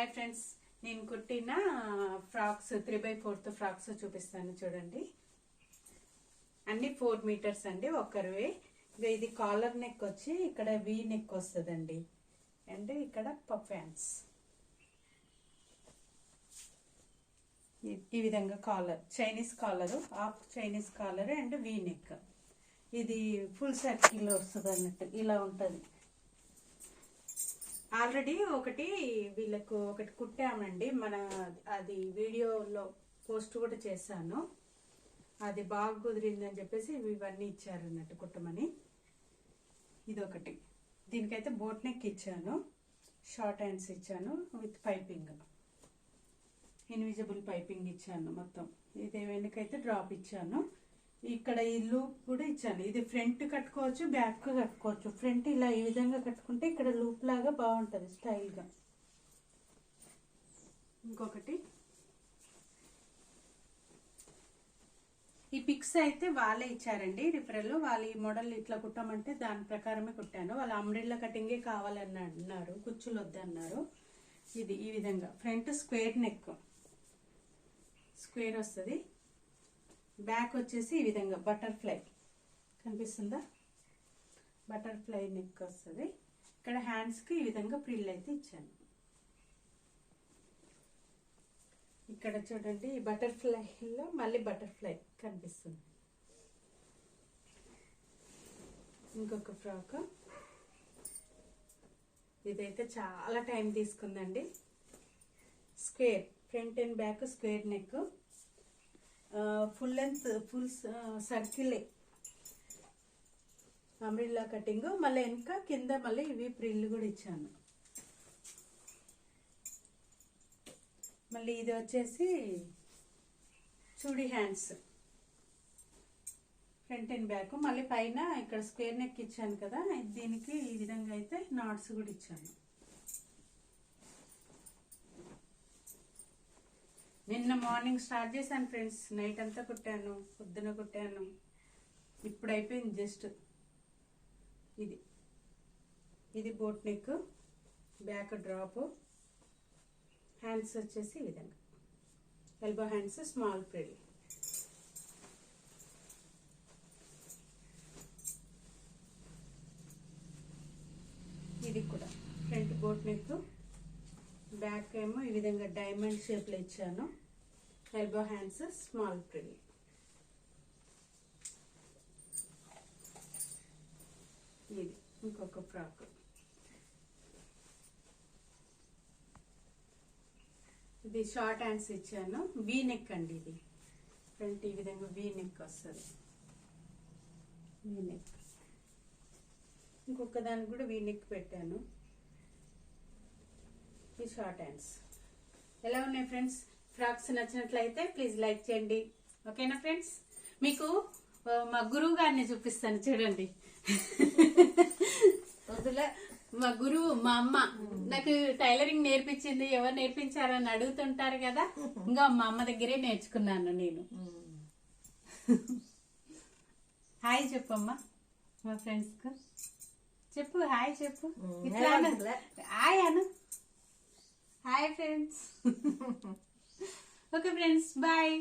Hi friends, నేను కుట్టిన frocks 3/4 frocks చూపిస్తాను చూడండి. అన్ని 4 మీటర్స్ అండి ఒక్కరివే. ఇది కాలర్ నెక్ వచ్చి ఇక్కడ వి నెక్ వస్తుందండి. అండ్ ఇక్కడ పఫ్ హ్యాండ్స్ ఈ విధంగా collar, Chinese collar, half Chinese collar and V neck. ఇది ఫుల్ సర్కిల్ వస్తుంది అన్నట్టు ఇలా ఉంటుంది. ఆల్రెడీ వీళ్ళకు ఒకటి కుట్టామండి, అది వీడియోలో పోస్ట్ కూడా చేశాను. అది బాగా కుదిరిందని చెప్పేసి ఇవన్నీ ఇచ్చారు అన్నట్టు కుట్టమని. ఇదొకటి, దీనికైతే బోట్ నెక్ ఇచ్చాను, షార్ట్ హ్యాండ్స్ ఇచ్చాను విత్ పైపింగ్, ఇన్విజిబుల్ పైపింగ్ ఇచ్చాను మొత్తం. ఇది వెనకైతే డ్రాప్ ఇచ్చాను. ఇక్కడ ఈ లూప్ కూడా ఇచ్చాను. ఇది ఫ్రంట్ కట్టుకోవచ్చు, బ్యాక్ కట్టుకోవచ్చు. ఫ్రంట్ ఇలా ఈ విధంగా కట్టుకుంటే ఇక్కడ లూప్ లాగా బాగుంటుంది స్టైల్గా. ఇంకొకటి, ఈ పిక్స్ అయితే వాళ్ళే ఇచ్చారండి రిఫరల్. వాళ్ళు ఈ మోడల్ ఇట్లా కుట్టమంటే దాని ప్రకారమే కుట్టాను. వాళ్ళ అంబ్రెల్లా కటింగే కావాలని అన్నారు, కుచ్చులు వద్దన్నారు. ఇది ఈ విధంగా ఫ్రంట్ స్క్వేర్ నెక్, స్క్వేర్ వస్తుంది. బ్యాక్ వచ్చేసి ఈ విధంగా బటర్ఫ్లై కనిపిస్తుందా, బటర్ఫ్లై నెక్ వస్తుంది. ఇక్కడ హ్యాండ్స్కి ఈ విధంగా ప్రిల్ అయితే ఇచ్చాను. ఇక్కడ చూడండి, ఈ బటర్ఫ్లైలో మళ్ళీ బటర్ఫ్లై కనిపిస్తుంది. ఇంకొక ఫ్రాక్, ఇదైతే చాలా టైం తీసుకుందండి. Square front and back square neck, full length full circle umbrella cutting. మళ్ళీ వెనక కింద మళ్ళీ ఇవి ప్రిల్ కూడా ఇచ్చాను. మళ్ళీ ఇది వచ్చేసి చూడి హ్యాండ్స్, ఫ్రంట్ అండ్ బ్యాక్. మళ్ళీ పైన ఇక్కడ స్క్వేర్ నెక్ ఇచ్చాను కదా, దీనికి ఈ విధంగా అయితే నాట్స్ కూడా ఇచ్చాను. నిన్న మార్నింగ్ స్టార్ట్ చేశాను ఫ్రెండ్స్, నైట్ అంతా కుట్టాను, పొద్దున కుట్టాను, ఇప్పుడు అయిపోయింది జస్ట్. ఇది boat neck, back drop, hands వచ్చేసి ఈ విధంగా ఎల్బో హ్యాండ్స్, స్మాల్ ప్రిల్. ఇది కూడా ఫ్రంట్ బోట్ నెక్, బ్యాక్ ఏమో ఈ విధంగా డైమండ్ షేప్లో ఇచ్చాను, ఎల్బో హ్యాండ్స్, స్మాల్ ప్రిల్. ఇది ఇంకొక ఫ్రాక్, ఇది షార్ట్ హ్యాండ్స్ ఇచ్చాను, వీ నెక్ అండి. ఇది ఫ్రంట్ ఈ విధంగా వీ నెక్ వస్తుంది, వీ నెక్. ఇంకొక దానికి కూడా వీ నెక్ పెట్టాను. ఈ షార్ట్ హ్యాండ్స్. ఎలా ఉన్నాయి ఫ్రెండ్స్? ఫ్రాక్స్ నచ్చినట్లయితే ప్లీజ్ లైక్ చేయండి, ఓకేనా ఫ్రెండ్స్? మీకు మా గురువు గారిని చూపిస్తాను చూడండి. మా గురువు మా అమ్మ నాకు టైలరింగ్ నేర్పించింది. ఎవరు నేర్పించారని అడుగుతుంటారు కదా, ఇంకా మా అమ్మ దగ్గరే నేర్చుకున్నాను నేను. హాయ్ చెప్పమ్మా మా ఫ్రెండ్స్ కు చెప్పు, హాయ్ చెప్పు. ఇట్లా హాయ్ అను. Hi friends. Okay friends, bye.